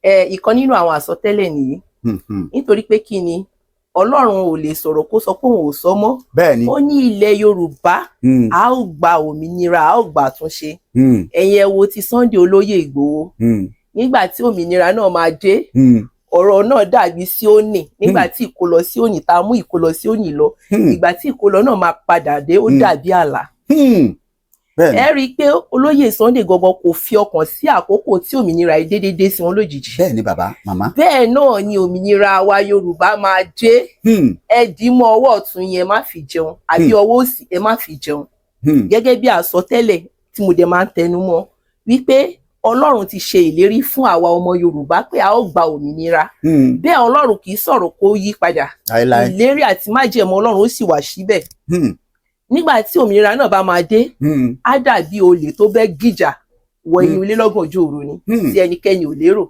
ìkan nínú àwọn àsọtẹ́lẹ̀ nìyí nítorí pé kí ni Ọlọ́run ò lè sọ̀rọ̀ kó sọ pé òun ò sọ mọ́. Bẹ́ẹ̀ni. Ó ní ilẹ̀ Yorùbá a ó gba òmìnira, a ó gba àtúnṣe. Ẹ̀yin ẹ wo ti Sunday Olóyè Ìgbòho. Nígbà tí òmìnira náà máa dé, ọ̀rọ̀ náà dàbí Síónì. Nígbà tí ìkólọ Síónì ta mú ìkólọ Síónì lọ, ìgbà tí ìkólọ náà máa padà dé, ó dàbí àlá. Ẹ rí i pé Olóyè Sunday gangan kò fi ọkàn sí àkókò tí òmìnira yìí dédé dé sí wọn lójijì. Bẹ́ẹ̀ni bàbá, màmá. Bẹ́ẹ̀ náà ni òmìnira wa Yorùbá máa dé. Ẹ dì mọ́ ọwọ́ ọ̀tún yẹn má fi jẹun, àbí ọwọ́ òsì ẹ má fi jẹun. Gẹ́gẹ́ bí àsọtẹ́lẹ̀ tí mo dẹ̀ máa ń tẹnu mọ́ wípé Ọlọ́run ti ṣe ìlérí fún àwa ọmọ Yorùbá pé a ó gba òmìnira. Bẹ́ẹ̀ Ọlọ́run kì í sọ̀rọ̀ kó yí padà. Ìlérí àti májẹ̀mú Ọlọ́run ó sì wà síbẹ̀. Nígbà tí òmìnira náà bá máa dé, á dàbí olè tó bẹ́ gìjà wọ inú ilé lọ́gànjọ́ òru ni tí ẹnikẹ́ni ò lérò.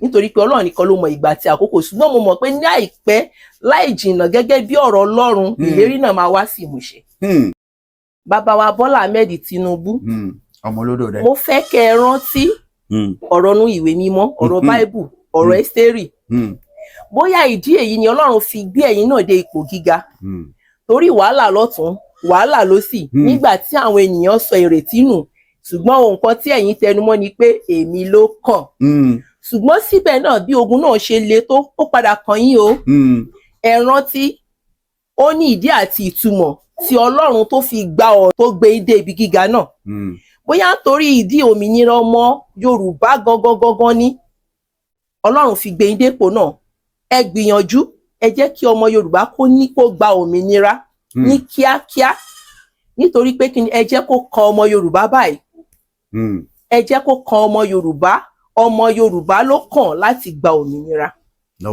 Nítorí pé Ọlọ́run nìkan ló mọ ìgbà àti àkókò, ṣùgbọ́n mo mọ̀ pé ní àìpẹ́ láì jìnnà gẹ́gẹ́ bí ọ̀rọ̀ Ọlọ́run ìlérí náà máa wá sí ìmúṣẹ. Bàbá wa Bọ́lá Ahmed Tinubu, ọmọ olódò rẹ. mo fẹ́ kẹ́ ẹ rántí ọ̀rọ̀ nú ìwé mímọ́, ọ̀rọ̀ Báíbù, ọ̀rọ̀ Ẹ́sítérì. Bóyá ìdí èyí ni Ọlọ́run fi gbé ẹ̀yin náà dé ipò gíga. Torí wàhálà lọ́tún, wàhálà lósì, nígbà tí àwọn ènìyàn sọ ìrètí nù, ṣùgbọ́n ohun kan tí ẹ̀yin tẹnumọ́ ni pé èmi ló kàn. Ṣùgbọ́n síbẹ̀ náà bí ogun náà ṣe le tó, ó padà kàn yín o. Ẹ rántí, ó ní ìdí àti ìtumọ̀ tí Ọlọ́run tó fi gba ọ̀rọ̀ tó gbé dé ibi gíga náà. Bóyá torí ìdí òmìnira ọmọ Yorùbá gangan ni Ọlọ́run fi gbé dépò náà. Ẹ gbìyànjú, ẹ jẹ́ kí ọmọ Yorùbá kó gba òmìnira ní kíákíá, nítorí pé kí ni ẹ jẹ́ kó kan ọmọ Yorùbá báyìí. Ẹ jẹ́ kó kan ọmọ Yorùbá ló kàn láti gba òmìnira.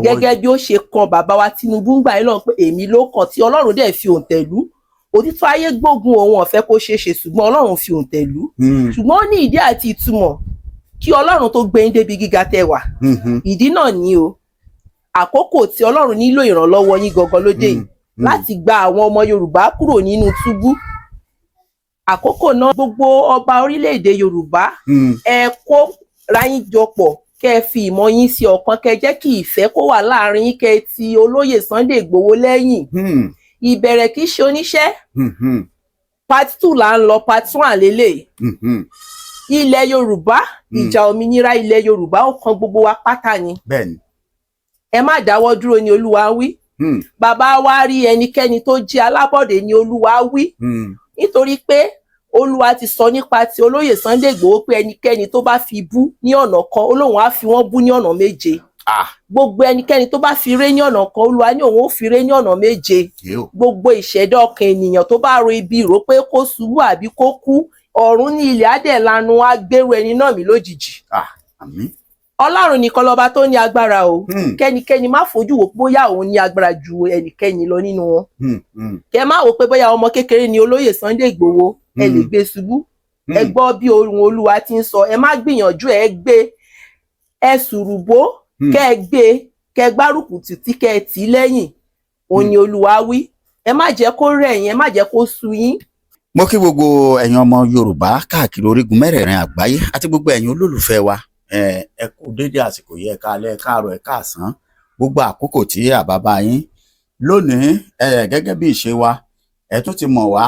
Gẹ́gẹ́ bí ó ṣe kan bàbá wa Tinubu ń gbà yín lọ pé èmi ló kàn, tí Ọlọ́run dẹ̀ fi òǹtẹ̀ lù. Òtítọ́ ayé gbógun òun ọ̀fẹ́ kó ṣeé ṣe, ṣùgbọ́n Ọlọ́run fi òǹtẹ̀ lù. Ṣùgbọ́n ó ní ìdí àti ìtumọ̀ kí Ọlọ́run tó gbé yín débi gíga tẹ́ wà. Ìdí náà ni o. Àkókò tí Ọlọ́run nílò ìrànlọ́wọ́ yín gangan lóde yìí láti gba àwọn ọmọ Yorùbá kúrò nínú túbú. Àkókò náà gbogbo ọba orílẹ̀-èdè Yorùbá ẹ kó ra yín jọ pọ̀, kẹ́ ẹ fi ìmọ̀ yín sí ọ̀kan, kẹ́ ẹ jẹ́ kí ìfẹ́ kó wà láàrin yín, kẹ́ ẹ ti Olóyè Sunday Ìgbòho lẹ́yìn. Ìbẹ̀rẹ̀ kìí ṣe oníṣẹ́. Part 2 là ń lọ, part 1 àlélẹ̀. Ilẹ̀ Yorùbá, ìjà òmìnira ilẹ̀ Yorùbá ó kan gbogbo wa pátá ni. Bẹ́ẹ̀ni. Ẹ má dáwọ́ dúró ni Olúwa wí. Bàbá wa rí ẹnikẹ́ni tó jẹ́ alábọ̀dé ni Olúwa wí. Nítorí pé Olúwa ti sọ nípa ti Olóyè Sunday Ìgbòho pé ẹnikẹ́ni tó bá fi bú ní ọ̀nà kan, Ọlọ́run á fi wọ́n bú ní ọ̀nà méje. Gbogbo ẹnikẹ́ni tó bá fi ré ní ọ̀nà kan, Olúwa ní òun ó fi ré ní ọ̀nà méje. Gbogbo ìṣẹ̀dá ọkàn ènìyàn tó bá ro ibi rò pé kó ṣubú àbí kó kú, ọ̀run ní ilẹ̀ á dẹ̀ lanu, á gbérù ẹni náà mì lójijì. Àmín. Ọlọ́run nìkan lọ́ba tó ní agbára o. Kẹ́nikẹ́ni má fojú wò bóyá òun ní agbára ju ẹnikẹ́ni lọ nínú wọn. Kẹ́ má wò pé bóyá ọmọ kékeré ni Olóyè Sunday Ìgbòho, ẹ lè gbé ṣubú. Ẹ gbọ́ bí ohùn Olúwa ti ń sọ, ẹ má gbìyànjú ẹ gbé, ẹ sùrùbó, kẹ́ ẹ gbé, kẹ́ ẹ gbárùkù títí, kẹ́ ẹ tì í lẹ́yìn. Òun ni Olúwa wí. Ẹ má jẹ́ kó rẹ̀ yín, ẹ má jẹ́ kó sú yín. Mo kí gbogbo ẹ̀yin ọmọ Yorùbá káàkiri orígun mẹ́rẹ̀ẹ̀rin àgbáyé àti gbogbo ẹ̀yin olólùfẹ́ wa. Ẹ kú dédé àsìkò yìí, ẹ káalẹ́, ẹ káàárọ̀, ẹ káàsán, gbogbo àkókò tí àbábá yín lónìí. Gẹ́gẹ́ bí ìṣe wa, ẹ tún ti mọ̀ wá,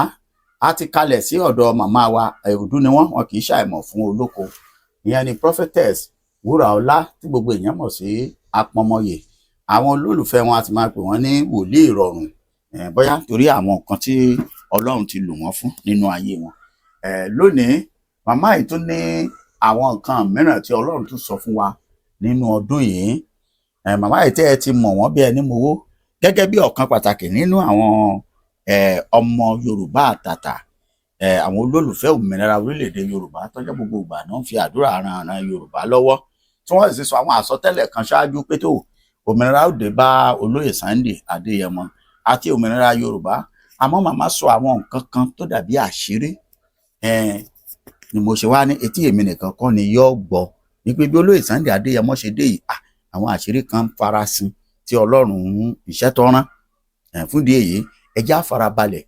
a ti kalẹ̀ sí ọ̀dọ̀ màmá wa. Òdú ni wọ́n kì í ṣàìmọ̀ fún olóko. Ìyẹn ni Prophetess Wúràọlá tí gbogbo èèyàn mọ̀ sí Apọnmọyè. Àwọn olólùfẹ́ wọn a ti máa pè wọ́n ní wòlíì ìrọ̀rùn, bóyá torí àwọn nǹkan tí Ọlọ́run ti lò wọ́n fún nínú ayé wọn. Lónìí màmá yìí tún ní àwọn nǹkan mìíràn tí Ọlọ́run tún sọ fún wa nínú ọdún yìí. Màmá yìí tẹ́ ẹ ti mọ̀ wọ́n bí ẹni mowó gẹ́gẹ́ bí ọ̀kan pàtàkì nínú àwọn ọmọ Yorùbá àtàtà, àwọn olólùfẹ́ òmìnira orílẹ̀-èdè Yorùbá tó jẹ́ gbogbo ìgbà náà ń fi àdúrà ran Yorùbá lọ́wọ́, tí wọ́n sì sọ àwọn àsọtẹ́lẹ̀ kan ṣáájú pé tó òmìnira ó dé bá Olóyè Sunday Adéyẹmọ àti òmìnira Yorùbá. Àmọ́ màmá sọ àwọn nǹkan kan tó dàbí àṣírí, ni mo ṣe wá ní etí èmi nìkan kọ́ ni yóò gbọ́, wípé bí Olóyè Sunday Adéyẹmọ ṣe dé yìí, àwọn àṣírí kan farasin tí Ọlọ́run iṣẹ́ tó rán. Fún ìdí èyí ẹ jẹ́ á farabalẹ̀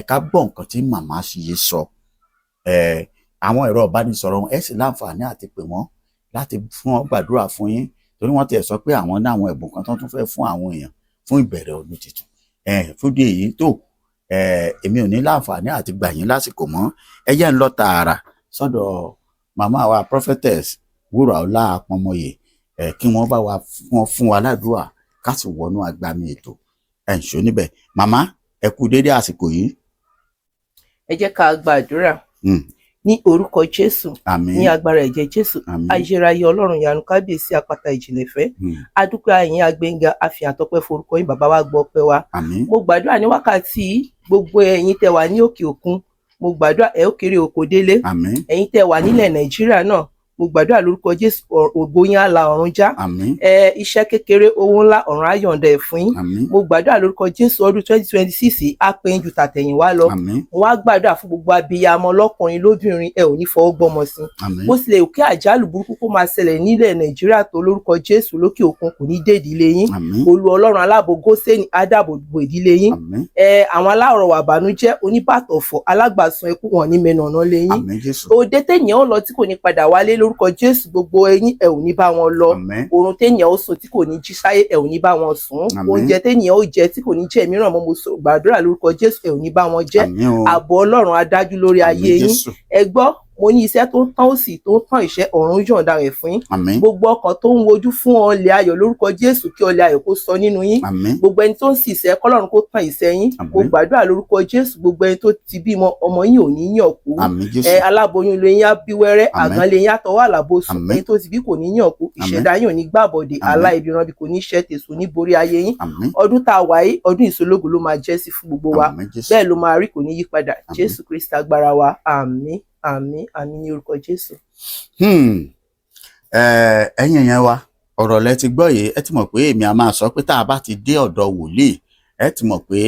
ká gbọ́ nǹkan tí màmá ṣe sọ. Àwọn ẹ̀rọ ìbánisọ̀rọ̀ ẹ sì láǹfààní àti pè wọ́n láti fún ọ gbàdúrà fún yín torí wọ́n tiẹ̀ sọ pé àwọn ní àwọn ẹ̀bùn kan tó tún fẹ́ fún àwọn èèyàn fún ìbẹ̀rẹ̀ ọdún tuntun fúdí èyí tó èmi ò ní láǹfààní àti gbà yín lásìkò mọ́ ẹ jẹ́ ń lọ tààrà sọ́dọ̀ màmá wa prophetess Wúràọlá Apọnmọyè kí wọ́n bá wa fún wa ládùúrà ká sì wọnú agbami ètò ẹ̀ ń ṣó níbẹ̀ màmá ẹ kú dédé àsìkò yìí. ẹ jẹ́ ká gbàdúrà ní orúkọ Jésù ní agbára ẹ̀jẹ̀ Jésù ayérayé Ọlọ́run ìyanu kábíyèsí àpáta ìjìnlẹ̀ ìfẹ́ adúpẹ́ àyìn agbẹ́ngà àfihàntọ́pẹ́ forúkọ yín bàbá wa gbọ́ ọpẹ́ wa mo gbàdúrà ní wákàtí gbogbo ẹ̀yin tẹ́ wà ní òkè òkun mo gbàdúrà ẹ ó kéré oko délé ẹ̀yin tẹ́ wà nílẹ̀ Nàìjíríà náà mo gbàdúrà lórúkọ Jésù ògo yín á la ọ̀run já iṣẹ́ kékeré owó ńlá ọ̀run á yọ̀ǹda ẹ̀ fún yín mo gbàdúrà lórúkọ Jésù ọdún 2026 á pé yín ju tàtẹ̀yìn wá lọ mo wá gbàdúrà fún gbogbo abiyamọ lọ́kùnrin lóbìnrin ẹ ò ní fọwọ́ gbọ́mọ sí bó tilẹ̀ òkè àjálù burúkú kó máa ṣẹlẹ̀ nílẹ̀ Nàìjíríà tó lórúkọ Jésù lókè òkun kò ní dé ìdílé yín olú Ọlọ́run aláàbò Gósẹ́nì á dáàbò bo ìdílé yín àwọn aláọ̀rọ̀ wà bànújẹ́ oníbàtọ̀fọ̀ alágbàsùn ẹkún wọn ní mẹ́nà ọ̀nà lé yín òde téèyàn ó lọ tí kò ní padà wálé lórúkọ Jésù gbogbo ẹ̀yin ẹ ò ní bá wọn lọ oorun téèyàn ó sùn tí kò ní jí sáyé ẹ ò ní bá wọn sùn oúnjẹ téèyàn ó jẹ tí kò ní jẹ mìíràn mo gbàdúrà lórúkọ Jésù ẹ ò ní bá wọn jẹ ààbò Ọlọ́run á dájú lórí ayé yín ẹ gbọ́ mo ní iṣẹ́ tó tán òsì tó tán ìṣẹ́ ọ̀run yọ̀ǹda rẹ̀ fún yín gbogbo ọkàn tó ń wojú fún ọlẹ̀ ayọ̀ lórúkọ Jésù kí ọlẹ̀ ayọ̀ kó sọ nínú yín gbogbo ẹni tó ń sì iṣẹ́ kọ́lọ́run kó tán ìṣẹ́ yín mo gbàdúrà lórúkọ Jésù gbogbo ẹni tó ti bímọ ọmọ yín ò ní yàn kú aláboyún lè yín á bí wẹ́rẹ́ àgàn lè yín á tọwọ́ àlàbòsùn ẹni tó ti bí kò ní yàn kú ìṣẹ̀dá yín ò ní gbàbọ̀dé aláìbíran bí kò ní ṣẹ́ tèso ní borí ayé yín ọdún tá a wà yìí ọdún ìsológo ló máa jẹ́ sí fún gbogbo wa bẹ́ẹ̀ ló máa rí kò ní yí padà Jésù Kristi agbára wa àmín àmín àmín ní orúkọ Jésù. ẹ̀yin yẹn wa ọ̀rọ̀ lẹ ti gbọ́ yìí ẹ ti mọ̀ pé èmi a máa sọ pé tá a bá ti dé ọ̀dọ̀ wòlíì ẹ ti mọ̀ pé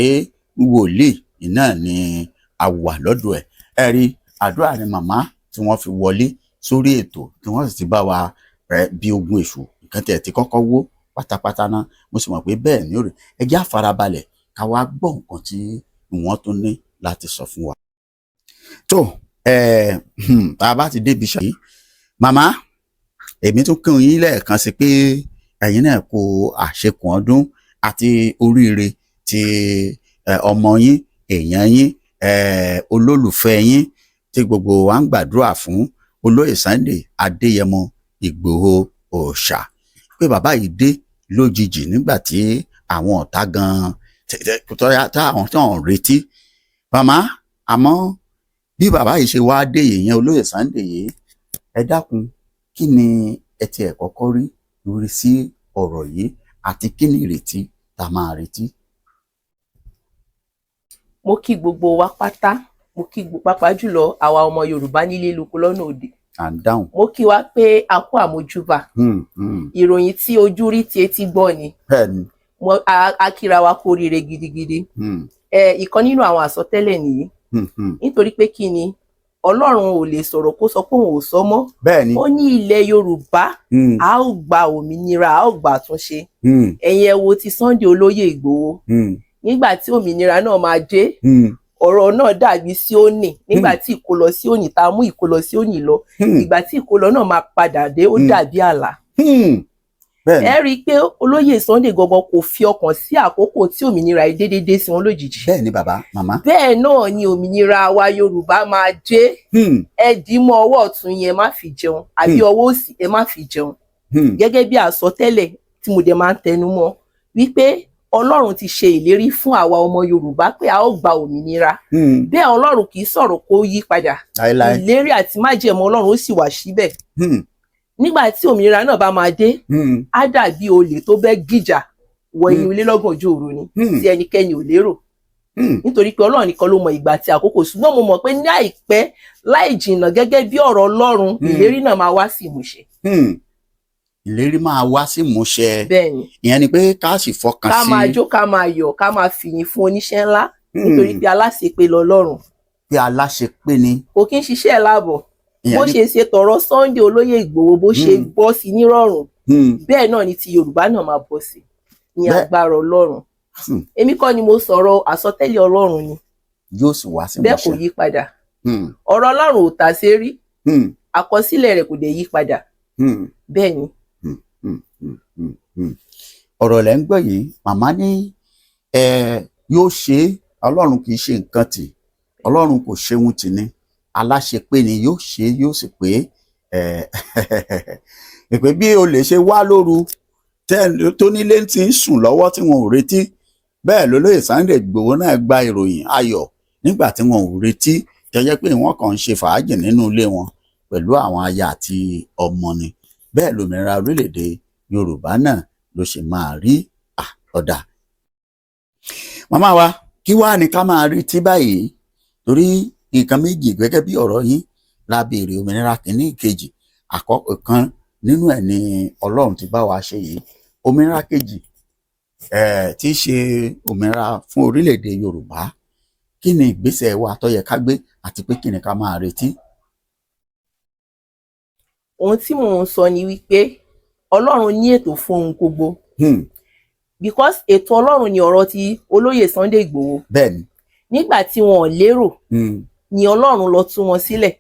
wòlíì náà ni a wà lọ́dọ̀ ẹ rí àdúrà ni màmá tí wọ́n fi wọlé sórí ètò tí wọ́n sì ti bá wa bí ogun èṣù nǹkan tẹ̀ ti kọ́kọ́ wó pátápátá náà mo sì mọ̀ pé bẹ́ẹ̀ ni ó rí ẹ jẹ́ àfarabalẹ̀ ká wá gbọ́ nǹkan tí wọ́n tún ní láti sọ fún wa. tó tá a bá ti débi ṣáà yìí màmá èmi tún kí yín lẹ́ẹ̀kan sí pé ẹ̀yin náà kú àṣekùn ọdún àti oríire ti ọmọ yín èèyàn yín olólùfẹ́ yín tí gbogbo wa ń gbàdúrà fún olóyè Sunday Adéyẹmọ Ìgbòho Òòṣà pé bàbá yìí dé lójijì nígbà tí àwọn ọ̀tá gan-an táwọn tí wọ́n retí màmá àmọ́ bí bàbá yìí ṣe wá dé ìyẹn olóyè Sunday yìí ẹ dákun kí ni ẹ tiẹ̀ kọ́kọ́ rí lórí sí ọ̀rọ̀ yìí àti kí ni ìrètí tá a máa retí. mo kí gbogbo wa pátá mo kí pàápàá jùlọ àwa ọmọ Yorùbá nílé lóko lọ́nà òde àdáhùn mo kí wa pé a kú àmójúbà ìròyìn tí ojú rí tí etí gbọ́ ni a kíra wa kú oríire gidigidi ìkan nínú àwọn àsọtẹ́lẹ̀ nìyí nítorí pé kí ni Ọlọ́run ò lè sọ̀rọ̀ kó sọ pé òun ò sọ mọ́ ó ní ilẹ̀ Yorùbá a ó gba òmìnira a ó gba àtúnṣe ẹ̀yin ẹ wo ti Sunday olóyè Ìgbòho nígbà tí òmìnira náà máa dé ọ̀rọ̀ náà dàbí Síónì nígbà tí ìkólọ Síónì tá a mú ìkólọ Síónì lọ ìgbà tí ìkólọ náà máa padà dé ó dàbí àlá ẹ rí i pé olóyè Sunday gangan kò fi ọkàn sí àkókò tí òmìnira yìí déédéé sí wọn lójijì. bẹ́ẹ̀ ni bàbá màmá. bẹ́ẹ̀ náà ni òmìnira wa Yorùbá máa dé ẹ dì mọ́ ọwọ́ ọ̀tún yẹn má fi jẹun àbí ọwọ́ òsì ẹ má fi jẹun. gẹ́gẹ́ bí àsọtẹ́lẹ̀ tí mo dẹ̀ máa ń tẹnu mọ́ wípé Ọlọ́run ti ṣe ìlérí fún àwa ọmọ Yorùbá pé a ó gba òmìnira bẹ́ẹ̀ Ọlọ́run kì í sọ̀rọ̀ kó yí padà ìlérí àti májẹ̀mú Ọlọ́run ó sì wà síbẹ̀. Nígbà tí òmìnira náà bá máa dé á dàbí olè tó bẹ́ gìjà wọ inú ilé lọ́gànjọ́ òru ni tí ẹnikẹ́ni ò lérò nítorí pé Ọlọ́run nìkan ló mọ ìgbà àti àkókò ṣùgbọ́n mo mọ̀ pé ní àìpẹ́ láì jìnnà gẹ́gẹ́ bí ọ̀rọ̀ Ọlọ́run ìlérí náà máa wá sí ìmúṣẹ. Ìlérí máa wá sí ìmúṣẹ. Bẹ́ẹ̀ni. Ìyẹn ni pé ká sì fọkàn sí. ká máa jó ká máa yọ̀ ká máa fìyìn fún oníṣẹ́ ńlá nítorí pé aláṣepé lọ́lọ́run. Pé aláṣepé ni. Kò kí ń ṣiṣẹ́ láàbọ̀ bó ṣe ṣe tọ̀rọ̀ Sunday olóyè Ìgbòho bó ṣe bọ́ sí nírọ̀rùn bẹ́ẹ̀ náà ni ti Yorùbá náà máa bọ́ sí ní agbára Ọlọ́run. Èmi kọ́ ni mo sọ̀rọ̀ àsọtẹ́lẹ̀ Ọlọ́run ni. Yóò sì wá sí ìmúṣẹ. Bẹ́ẹ̀ kò yí padà. Ọ̀rọ̀ Ọlọ́run ò tà sí rí. Àkọsílẹ̀ rẹ̀ kò dẹ̀ yí padà. bẹ́ẹ̀ ni. ọ̀rọ̀ lẹ́ ń gbọ́ yìí màmá ní yóò ṣe ọlọ́run kì í ṣe nǹkan tì ọlọ́run kò ṣeun tì ní aláṣepé ni yóò ṣe yóò sì pé ìpè bí o lè ṣe wá lóru tó nílé ti ń sùn lọ́wọ́ tí wọn ò retí bẹ́ẹ̀ lólóyè Sunday Igboho náà gba ìròyìn ayọ̀ nígbà tí wọn ò retí jẹ́jẹ́ pé wọ́n kàn ń ṣe fàájì nínú ilé wọn pẹ̀lú àwọn aya àti ọmọ ni bẹ́ẹ̀ lómìnira orílẹ̀-èdè Yorùbá náà ló ṣe máa rí ọ̀dà. màmá wa kí wàá ní ká máa rí tí báyìí torí nǹkan méjì gẹ́gẹ́ bí ọ̀rọ̀ yín la béèrè òmìnira kìíní ìkejì àkọ́kọ́ kan nínú ẹ̀ ni Ọlọ́run ti bá wa ṣe yìí òmìnira kejì tí í ṣe òmìnira fún orílẹ̀-èdè Yorùbá kí ni ìgbésẹ̀ wa tó yẹ ká gbé àti pé kí ni ká máa retí. ohun tí mò ń sọ ni wípé Ọlọ́run ní ètò fún ohun gbogbo because ètò Ọlọ́run ni ọ̀rọ̀ ti olóyè Sunday Igboho bẹ́ẹ̀ni nígbà tí wọn ò lérò ni Ọlọ́run lọ tú wọn sílẹ̀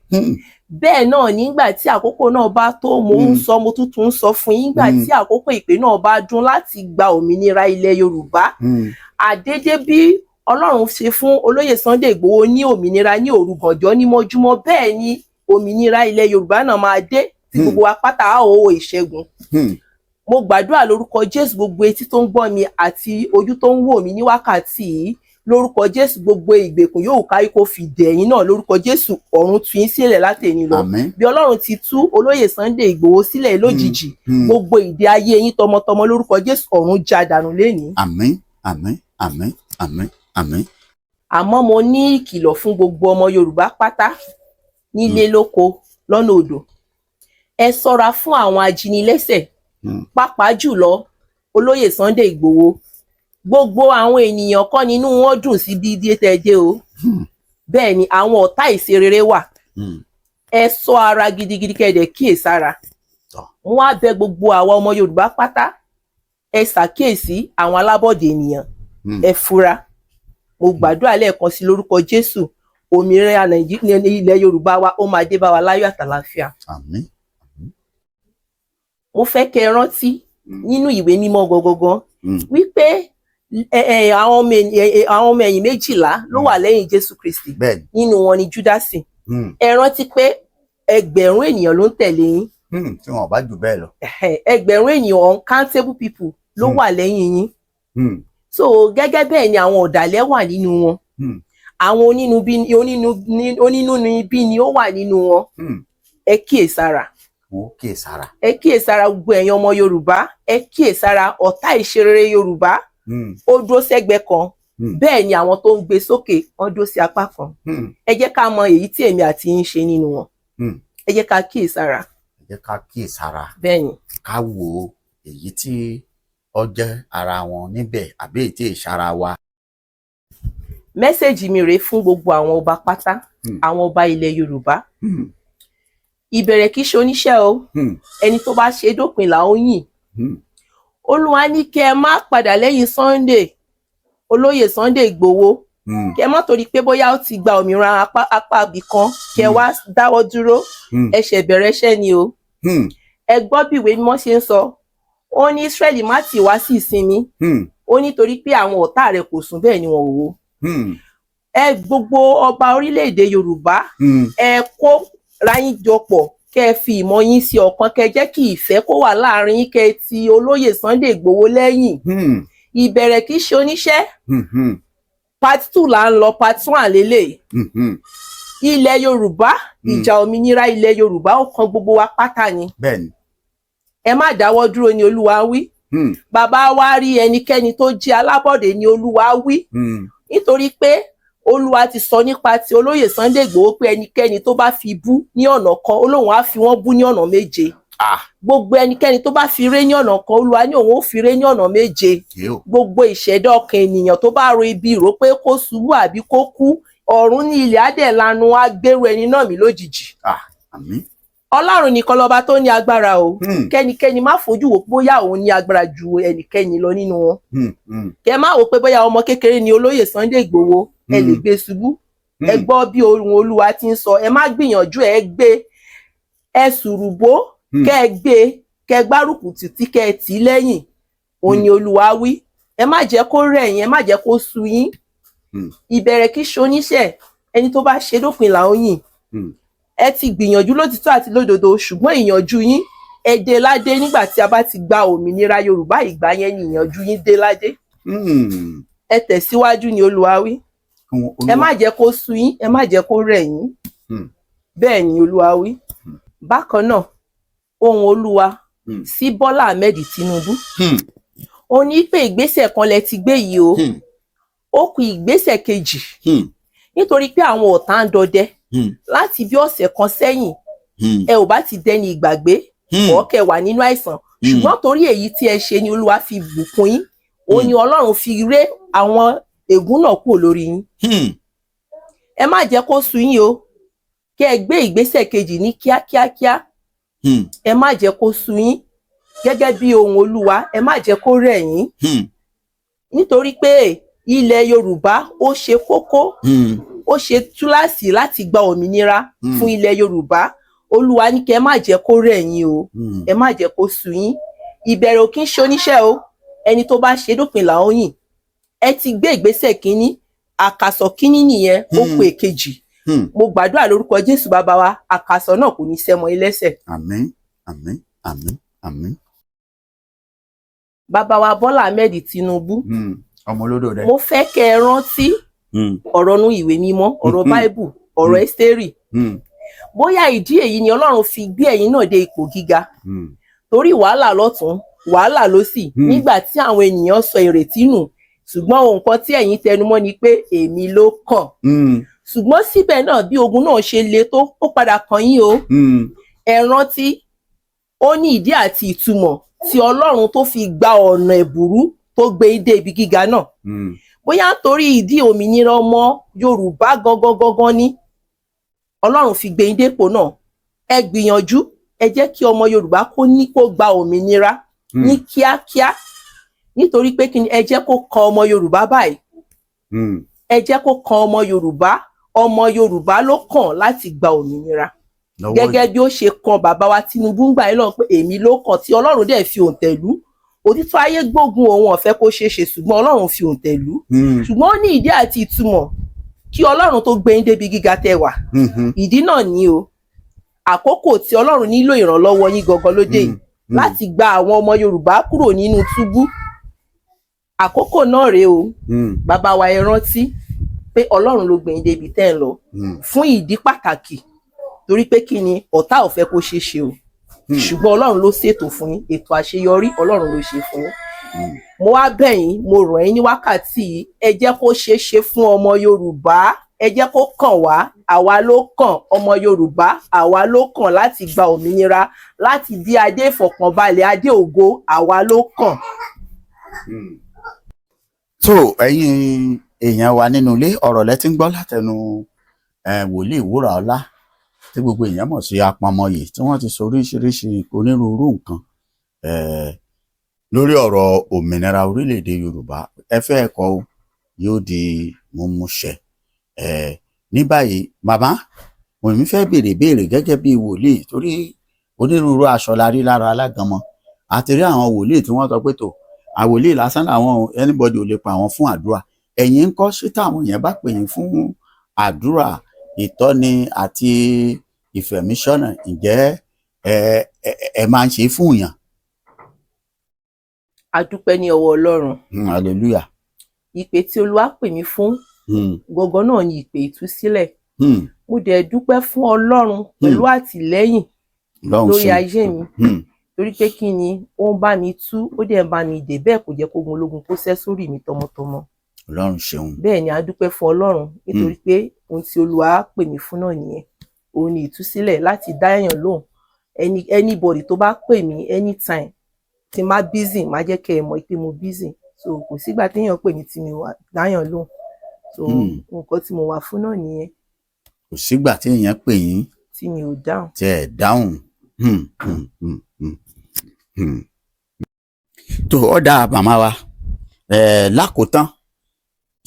bẹ́ẹ̀ náà nígbà tí àkókò náà bá tó mo ń sọ mo tún sọ fún yín nígbà tí àkókò ìpè náà bá dún láti gba òmìnira ilẹ̀ Yorùbá àdédé bí Ọlọ́run ṣe fún olóyè Sunday Igboho ní òmìnira ní òru gànjọ́ ní mọ́júmọ́ bẹ́ẹ̀ ni òmìnira ilẹ̀ Yorùbá náà máa dé tí gbogbo wa pátá á òwò ìṣẹ́gun mo gbàdúrà lórúkọ Jésù gbogbo etí tó ń gbọ́ mi àti ojú tó ń wò mí ní wákàtí yìí lórúkọ Jésù gbogbo ìgbèkùn yóò kárí kó fi dẹ̀yìn náà lórúkọ Jésù ọ̀run tú yín sílẹ̀ látẹ̀yìn lọ bí Ọlọ́run ti tú olóyè Sunday Igboho sílẹ̀ lójijì gbogbo ìdè ayé yín tọmọtọmọ lórúkọ Jésù ọ̀run já dànù lénìí. àmín àmín àmín àmín àmín. àmọ́ mo ní ìkìlọ̀ fún gbogbo ọmọ Yorùbá pátá nílé lóko lọ́nà odò ẹ ṣọ́ra fún àwọn ajínigbẹ́sẹ̀ pàápàá jùlọ olóyè Sunday Igboho gbogbo àwọn ènìyàn kọ́ nínú wọn dùn sí bí díẹ̀ tẹ́jẹ́ o bẹ́ẹ̀ ni àwọn ọ̀tá ìṣerere wà ẹ ṣọ́ ara gidigidi kẹ́dẹ̀ kíyèsára wọ́n á bẹ gbogbo àwọn ọmọ Yorùbá pátá ẹ ṣàkíyèsí àwọn alábọ̀dé ènìyàn ẹ fura mo gbàdúrà lẹ́ẹ̀kan sí lórúkọ Jésù òmìnira Nàìjíríà ilẹ̀ Yorùbá wa ó máa dé bá wa láyọ̀ àtàlàáfíà. àmín. mo fẹ́ kẹ́ ẹ rántí nínú ìwé mímọ́ gangan wípé àwọn ọmọ ẹ̀yìn méjìlá ló wà lẹ́yìn Jésù Kristi nínú wọn ni Júdásì ẹ rántí pé ẹgbẹ̀rún ènìyàn ló ń tẹ̀lé yín tí wọn bá jù bẹ́ẹ̀ lọ ẹgbẹ̀rún ènìyàn uncountable people ló wà lẹ́yìn yín so gẹ́gẹ́ bẹ́ẹ̀ ni àwọn ọ̀dàlẹ̀ wà nínú wọn àwọn onínúnibí ni ó wà nínú wọn ẹ kíyèsára ẹ kíyèsára gbogbo ẹ̀yin ọmọ Yorùbá ẹ kíyèsára ọ̀tá ìṣerere Yorùbá ó dúró sẹ́gbẹ̀ẹ́ kan bẹ́ẹ̀ ni àwọn tó ń gbé sókè wọ́n dúró sí apá kan ẹ jẹ́ ká mọ èyí tí èmi àti yín ṣe nínú wọn ẹ jẹ́ ká kíyèsára. ẹ jẹ́ ká kíyèsára bẹ́ẹ̀ ni ká wo èyí tí ó jẹ́ ara wọn níbẹ̀ àbí èyí tí ìṣara wa. mẹ́sẹ̀gì mi rèé fún gbogbo àwọn ọba pátá àwọn ọba ilẹ̀ Yorùbá ìbẹ̀rẹ̀ kìí ṣe oníṣẹ́ o ẹni tó bá ṣe dópin là ó yìn Olúwa ní kẹ́ ẹ má padà lẹ́yìn Sunday olóyè Sunday Igboho kẹ́ ẹ má torí pé bóyá ó ti gba òmìnira apá ibì kan kẹ́ ẹ wá dáwọ́ dúró ẹ ṣẹ̀ bẹ̀rẹ̀ iṣẹ́ ni o ẹ gbọ́ bí ìwé mímọ́ ṣe ń sọ ó ní Ísírẹ́lì má tì wá sí ìsinmi ó nítorí pé àwọn ọ̀tá rẹ̀ kò sùn bẹ́ẹ̀ ni wọn ò wò ẹ gbogbo ọba orílẹ̀-èdè Yorùbá ẹ kó ráyìn jọpọ̀ kẹ́ ẹ fi ìmọ̀ yín sí ọ̀kan kẹ́ ẹ jẹ́ kí ìfẹ́ kó wà láàrin yín kẹ́ ẹ ti olóyè Sunday Igboho lẹ́yìn ìbẹ̀rẹ̀ kìí ṣe oníṣẹ́ part 2 là ń lọ part 1 lélẹ̀ ilẹ̀ Yorùbá ìjà òmìnira ilẹ̀ Yorùbá ó kan gbogbo wa pátá ni ẹ má dáwọ́ dúró ni Olúwa wí bàbá wa rí ẹnikẹ́ni tó jẹ́ alábọ̀dé ni Olúwa wí nítorí pé Olúwa ti sọ nípa ti olóyè Sunday Igboho pé ẹnikẹ́ni tó bá fi bú ní ọ̀nà kan Olóhun á fi wọ́n bú ní ọ̀nà méje gbogbo ẹnikẹ́ni tó bá fi ré ní ọ̀nà kan Olúwa ní òun ó fi ré ní ọ̀nà méje gbogbo ìṣẹ̀dá ọkàn ènìyàn tó bá ro ibi rò pé kó ṣubú àbí kó kú ọ̀run ní ilẹ̀ adẹ̀lanu á gbèrú ẹni náà mì lójijì. Ọlọ́run nìkan lọ́ba tó ní agbára o kẹ́nikẹ́ni má fojú wò bóyá òun ní agbára ju ẹnikẹ́ni lọ nínú wọn kẹ́ má wò pé bóyá ọmọ kékeré ni olóyè Sunday Igboho ẹ lè gbé ṣubú ẹ gbọ́ bí ohùn Olúwa ti ń sọ ẹ má gbìyànjú ẹ gbé ẹ sùrùbó kẹ́ ẹ gbé kẹ́ ẹ gbárùkù tì kẹ́ ẹ tì í lẹ́yìn òun ni Olúwa wí. Ẹ má jẹ́ kó rẹ̀ yín, ẹ má jẹ́ kó sú yín. Ìbẹ̀rẹ̀ kì í ṣoníṣẹ́, ẹni tó bá ṣe dópin là ń yìn. Ẹ ti gbìyànjú lótìtọ́ àti lódodo, ṣùgbọ́n ìyànjú yín ẹ dé ládé nígbà tí a bá ti gba òmìnira Yorùbá, ìgbà yẹn ni ìyànjú yín dé ládé. Ẹ tẹ̀síwájú ni Olúwa wí. Ẹ má jẹ́ kó sú yín, ẹ má jẹ́ kó rẹ̀ yín. Bẹ́ẹ̀ ni Olúwa wí. Bákan náà, ohùn Olúwa sí Bọ́lá Ahmed Tinubu. Ó ní pé ìgbésẹ̀ kan lẹ ti gbé yìí o. Ó kù ìgbésẹ̀ kejì. Nítorí pé àwọn ọ̀tá ń dọdẹ. Láti bí ọ̀sẹ̀ kan sẹ́yìn, ẹ ò bá ti dẹni ìgbàgbé, ọ̀kẹ́ wà nínú àìsàn. Ṣùgbọ́n torí èyí tí ẹ ṣe ni Olúwa fi bùkún yín. Ó ní Ọlọ́run fi ré àwọn ègún náà kúrò lórí yín. Ẹ má jẹ́ kó sú yín o. Kẹ́ ẹ gbé ìgbésẹ̀ kejì ní kíákíákíá. Ẹ má jẹ́ kó sú yín. Gẹ́gẹ́ bí ohùn Olúwa, ẹ má jẹ́ kó rẹ̀ yín. Nítorí pé ilẹ̀ Yorùbá ó ṣe kókó. Ó ṣe túláàsì láti gba òmìnira fún ilẹ̀ Yorùbá. Olúwa ní kẹ́ ẹ má jẹ́ kó rẹ̀ yín o. Ẹ má jẹ́ kó sú yín. Ìbẹ̀rẹ̀ ò kí ń ṣoníṣẹ́ o. Ẹni tó bá ṣe dópin là ń yìn. Ẹ ti gbé ìgbésẹ̀ kínní, àkàsọ̀ kínní nìyẹn, ó kù èkejì. Mo gbàdúrà lórúkọ Jésù bàbá wa, àkàsọ̀ náà kò ní sẹ́mọ ilẹ́sẹ̀. Àmín, àmín, àmín, àmín. Bàbá wa Bọ́lá Ahmed Tinubu. Ọmọ olódò rẹ. Mo fẹ́ kẹ́ ẹ rántí ọ̀rọ̀ nú ìwé mímọ́, ọ̀rọ̀ Báíbù, ọ̀rọ̀ Ẹ́sítérì. Bóyá ìdí èyí ni Ọlọ́run fi gbé ẹ̀yin náà dé ipò gíga. Torí wàhálà lọ́tún, wàhálà lósì, nígbà tí àwọn ènìyàn sọ ìrètí nù. Ṣùgbọ́n ohun kan tí ẹ̀yin tẹnumọ́ ni pé èmi ló kàn. Ṣùgbọ́n síbẹ̀ náà bí ogun náà ṣe le tó, ó padà kàn yín o. Ẹ rántí, ó ní ìdí àti ìtumọ̀ tí Ọlọ́run tó fi gba ọ̀nà ẹ̀bùrú tó gbé dé ibi gíga náà. Bóyá nítorí ìdí òmìnira ọmọ Yorùbá gangan ni Ọlọ́run fi gbé dépò náà. Ẹ gbìyànjú, ẹ jẹ́ kí ọmọ Yorùbá kó gba òmìnira ní kíákíá. Nítorí pé kí ni, ẹ jẹ́ kó kan ọmọ Yorùbá báyìí. Ẹ jẹ́ kó kan ọmọ Yorùbá. Ọmọ Yorùbá ló kàn láti gba òmìnira. Gẹ́gẹ́ bí ó ṣe kan bàbá wa Tinubu ń gbà yín lọ pé èmi ló kàn, tí Ọlọ́run dẹ̀ fi òǹtẹ̀ lù. Òtítọ́ ayé gbógun òun ọ̀fẹ́ kó ṣeé ṣe, ṣùgbọ́n Ọlọ́run fi òǹtẹ̀ lù. Ṣùgbọ́n ó ní ìdí àti ìtumọ̀ kí Ọlọ́run tó gbé yín débi gíga tẹ́ wà. Ìdí náà ni o. Àkókò tí Ọlọ́run nílò ìrànlọ́wọ́ yín gangan ló dé yìí. Láti gba àwọn ọmọ Yorùbá kúrò nínú túbú. Àkókò náà rèé o. Bàbá wa ẹ rántí pé Ọlọ́run ló gbé yín débi tẹ́ ẹ lọ. Fún ìdí pàtàkì. Torí pé kí ni, ọ̀tá ò fẹ́ kó ṣeé ṣe o. Ṣùgbọ́n Ọlọ́run ló ṣètò fún yín. Ètò àṣeyọrí Ọlọ́run ló ṣe fún yín. Mo wá bẹ̀ yín, mo rọ̀ yín ní wákàtí yìí, ẹ jẹ́ kó ṣeé ṣe fún ọmọ Yorùbá. Ẹ jẹ́ kó kàn wá, àwa ló kàn, ọmọ Yorùbá, àwa ló kàn láti gba òmìnira, láti di adé ìfọ̀kànbalẹ̀, adé ògo, àwa ló kàn. So ẹ̀yin èèyàn wa nínú ilé, ọ̀rọ̀ lẹ ti ń gbọ́ látẹnu wòlíì Wúràọlá tí gbogbo èèyàn mọ̀ sí Apọnmọyè, tí wọ́n ti sọ oríṣiríṣi onírúurú nǹkan lórí ọ̀rọ̀ òmìnira orílẹ̀-èdè Yorùbá. Ẹ fẹ́ ẹ̀kọ́ yóò di múmúṣẹ. Ní báyìí màmá, èmi fẹ́ béèrè gẹ́gẹ́ bí wòlíì, torí onírúurú aṣọ la rí lára Alágẹmọ. Àti rí àwọn wòlíì tí wọ́n sọ pé tó àwòlíì lásán làwọn, anybody ò lè pa àwọn fún àdúrà. Ẹ̀yin ń kọ́ sí táwọn èèyàn bá pè yín fún àdúrà, ìtọ́ni àti ìfẹ̀míṣọ́nà, ǹjẹ́ ẹ máa ń ṣe fún yàn? A dúpẹ́ ní ọwọ́ Ọlọ́run. Hallelujah. Ìpè tí Olúwa pè mí fún gangan náà ni ìpè ìtúsílẹ̀. Mo dẹ̀ dúpẹ́ fún Ọlọ́run pẹ̀lú àtìlẹ́yìn lórí ayé mi. Torí pé kí ni, ó ń bá mi tú, ó dẹ̀ ń bá mi dè, bẹ́ẹ̀ kò jẹ́ kógun ológun kó ṣẹ́ sórí mi tọmọtọmọ. Ọlọ́run ṣeun. Bẹ́ẹ̀ ni a dúpẹ́ fún Ọlọ́run, nítorí pé ohun tí Olúwa pè mí fún náà nìyẹn. Òun ni ìtúsílẹ̀, láti dá èèyàn lóhùn. Anybody tó bá pè mí anytime, tí má busy, má jẹ́ kẹ́ ẹ mọ̀ pé mo busy. So kò sígbà téèyàn pè mí tí mi wà dáyàn lóhùn. So nǹkan tí mo wà fún náà nìyẹn. Kò sígbà tí èèyàn pè yín tí mi ò dáhùn. tí ẹ dáhùn. Tó ọ̀dà màmá wa, lákòótán,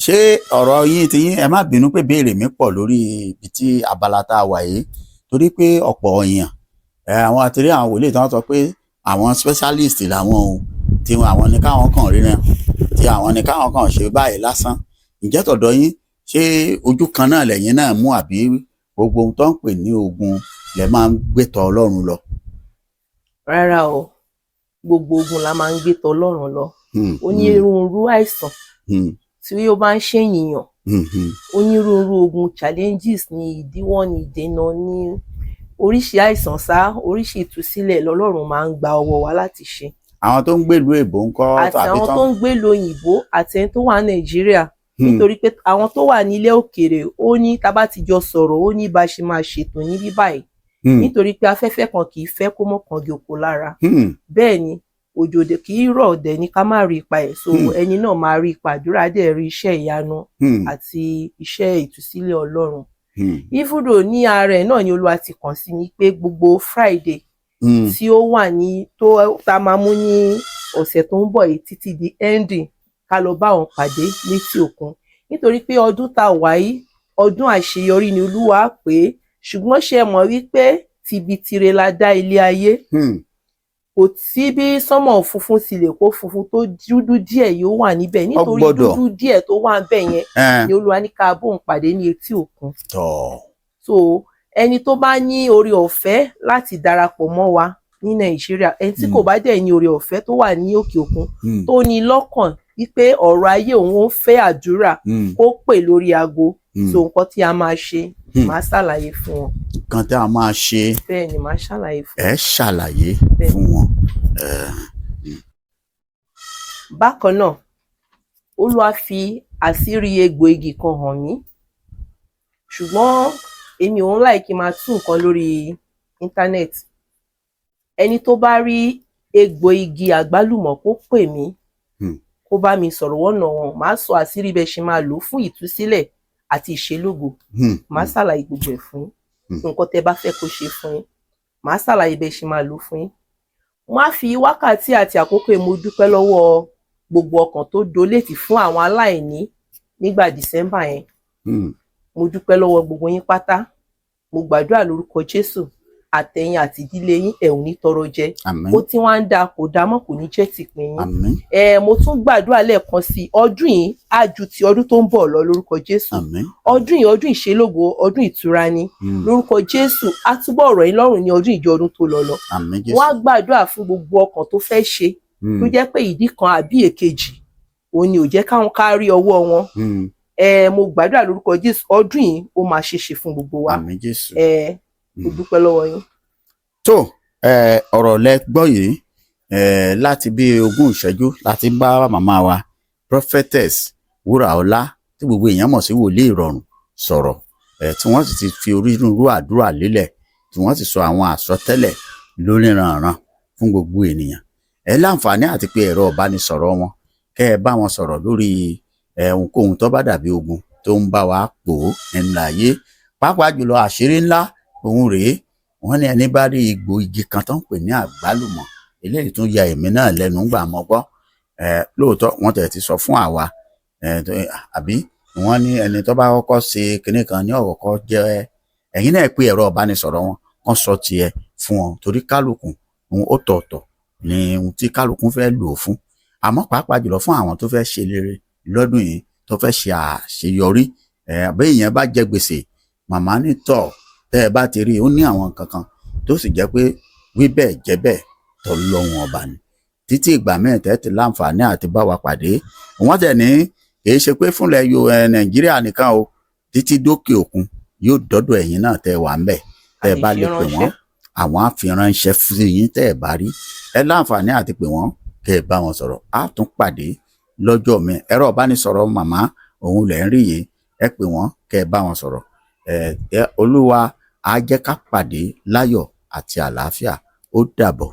ṣé ọ̀rọ̀ yín ti yín, ẹ má bínú pé béèrè mi pọ̀ lórí ibi tí abala tá a wà yìí, torí pé ọ̀pọ̀ èèyàn àwọn àtìrí àwọn wòlíì tí wọ́n sọ pé àwọn specialist làwọn o tí àwọn ní káwọn kàn ríran tí àwọn ní káwọn kàn ṣe báyìí lásán. Ǹjẹ́ tọ̀dọ̀ yín ṣé ojú kan náà lẹ́yìn náà mú àbí gbogbo ohun tó ń pè ní ogun lẹ máa ń gbé tọ̀ Ọlọ́run lọ? Rárá o, gbogbo ogun la máa ń gbé tọ̀ Ọlọ́run lọ. Onírúurú àìsàn tí ó bá ń ṣèyàn, onírúurú ogun challenges ní ìdíwọ́ ní ìdènà ní oríṣi àìsàn sá, oríṣi ìtúsílẹ̀ lọ́lọ́run máa ń gba ọwọ́ wa láti ṣe. Àwọn tó ń gbèlú èbó ń kọ́ àti àwọn tó ń gbèlú òyìnbó àti ẹni tó wà ní Nàìjíríà, nítorí pé àwọn tó wà nílé òkèèrè ó ní tá bá ti jọ sọ̀rọ̀ ó ní bá ṣe máa ṣètò ní bí báyìí, nítorí pé afẹ́fẹ́ kan kì í fẹ́ kó mọ́ kangi oko lára. Bẹ́ẹ̀ ni òjòdè kì í rọ̀ ọ̀dẹ̀ ní ká má rí ipa ẹ̀, so ẹni náà máa rí ipa àdúrà dẹ̀ rí iṣẹ́ ìyanu àti iṣẹ́ ìtúsílẹ̀ Ọlọ́run. Ifúdò ní ara ẹ̀ náà ni Olúwa ti kàn sí mi pé gbogbo Friday tí ó wà ní tó tá máa mú ní ọ̀sẹ̀ tó ń bọ̀ yìí títí di ending ká lọ bá wọn pàdé létí òkun, nítorí pé ọdún tá wà yìí ọdún àṣeyọrí ni Olúwa pé, ṣùgbọ́n ṣe mọ̀ wípé tibitire la dá ilé ayé. Kò sí bí sánmọ̀ funfun ti lè kó funfun tó dúdú díẹ̀ yóò wà níbẹ̀, nítorí dúdú díẹ̀ tó wà níbẹ̀ yẹn ni Olúwa ní ká bóun pàdé ní etí òkun. So ẹni tó bá ní oore ọ̀fẹ́ láti darapọ̀ mọ́ wa ní Nàìjíríà, ẹni tí kò bá dẹ̀ ní oore ọ̀fẹ́ tó wà ní òkè òkun tó ní lọ́kàn wípé ọ̀rọ̀ ayé òun ó fẹ́ àdúrà kó pè lórí aago, so nǹkan tí a máa ṣe màá ṣàlàyé fún wọn. Nǹkan tí a máa ṣe bẹ́ẹ̀ ni màá ṣàlàyé fún wọn. ẹ ṣàlàyé fún wọn. Bákan náà Olúwa fi àṣírí egbò igi kan hàn mí, ṣùgbọ́n èmi ò ń láì kí n máa tú nǹkan lórí íńtánẹ́ẹ̀tì. Ẹni tó bá rí egbò igi àgbálùmọ̀ kó pè mí kó bá mi sọ̀rọ̀ one-on-one, màá sọ àṣírí bẹ́ẹ̀ ṣe máa lò fún ìtúsílẹ̀ àti ìṣelógo. Màá ṣàlàyé gbogbo ẹ̀ fún yín, nǹkan tẹ́ bá fẹ́ kó ṣe fún yín màá ṣàlàyé bẹ́ẹ̀ ṣe máa lò fún yín. Wọ́n á fi wákàtí àti àkókò mo dúpẹ́ lọ́wọ́ gbogbo ọkàn tó donate fún àwọn aláìní nígbà December yẹn. Mo dúpẹ́ lọ́wọ́ gbogbo yín pátá. Mo gbàdúrà lórúkọ Jésù àtẹ̀yin àti ìdílé yín ẹ ò ní tọrọ jẹ. Ó tí wọ́n ń da kò dá mọ́ kò ní jẹ́ tìpín yín. Mo tún gbàdúrà lẹ́ẹ̀kan sí ọdún yìí á ju ti ọdún tó ń bọ̀ lọ lórúkọ Jésù. Ọdún yìí ọdún ìṣelógo, ọdún ìtura ni lórúkọ Jésù. Á túbọ̀ rọ̀ yín lọ́rùn ní ọdún ìjọ ọdún tó lọ lọ. Wọ́n á gbàdúrà fún gbogbo ọkàn tó fẹ́ ṣe tó jẹ́ pé ìdí kan àbí èkejì òun ni ò jẹ́ káwọn ká rí ọwọ́ wọn. Mo gbàdúrà lórúkọ Jésù ọdún yìí ó máa ṣe fún gbogbo wa. Mo dúpẹ́ lọ́wọ́ yín. Tó ọ̀rọ̀ lẹ gbọ́ yìí láti bí 20 ìṣẹ́jú láti bá màmá wa prophetess Wúràọlá tí gbogbo èèyàn mọ̀ sí wòlíì ìrọ̀rùn sọ̀rọ̀, tí wọ́n sì ti fi onírúurú àdúrà lélẹ̀, tí wọ́n sì sọ àwọn àsọtẹ́lẹ̀ lóníranran fún gbogbo ènìyàn. Ẹ láǹfààní àti pé ẹ̀rọ ìbánisọ̀rọ̀ wọn kẹ́ ẹ bá wọn sọ̀rọ̀ lórí ohunkóhun tó bá dàbí ogun tó ń bá wa pò nínú ayé, pàápàá jùlọ àṣírí ńlá òun rèé. Wọ́n ní ẹni bá rí igbó igi kan tó ń pè ní àgbálùmọ̀, eléyìí tún ya èmi náà lẹ́nu gbà mọ́ gbọ́. Lóòótọ́ wọ́n tẹ̀ ti sọ fún àwa, àbí wọ́n ní ẹni tó bá kọ́kọ́ ṣe kinní kan ní ọ̀kọ̀ọ̀kọ́ jẹ́ ẹ̀yin náà pé ẹ̀rọ ìbánisọ̀rọ̀ wọn kàn sọ tiẹ̀ fún wọn, torí kálukú ohun ọ̀tọ̀ọ̀tọ̀ ni ohun tí kálukú fẹ́ lò fún. Àmọ́ pàápàá jùlọ fún àwọn tó fẹ́ ṣe rere lọ́dún yìí, tó fẹ́ ṣe àṣeyọrí, àbí ìyẹn bá jẹ gbèsè, màmá ní tọ̀ tẹ́ ẹ bá ti rí ó ní àwọn nǹkan kan tó sì jẹ́ pé wí bẹ́ẹ̀ jẹ́ bẹ́ẹ̀ tó lọ́wọ́n ọba ni. Títí ìgbà mẹ́rin tẹ́tí láǹfààní àti bá wa pàdé. Wọ́n tẹ̀ ní kìí ṣe pé fúnlẹ̀ Nàìjíríà nìkan o, títí dókè òkun yóò dọ́dọ̀ ẹ̀yin náà tẹ́ wà ń bẹ̀. Tẹ́ ẹ bá lè pè wọ́n, àwọn àfiránṣẹ́ fún yín tẹ́ ẹ bá rí. Ẹ láǹfààní àti pè wọ́n kẹ́ ẹ bá wọn sọ̀rọ̀. Á tún pàdé lọ́jọ́ mi. Ẹ̀rọ ìbánisọ̀rọ̀ màmá òun lẹ̀ ń rí yìí, ẹ pè wọ́n kẹ́ ẹ bá wọn sọ̀rọ̀. Olúwa á jẹ́ ká pàdé láyọ̀ àti àlàáfíà. Ó dàbọ̀.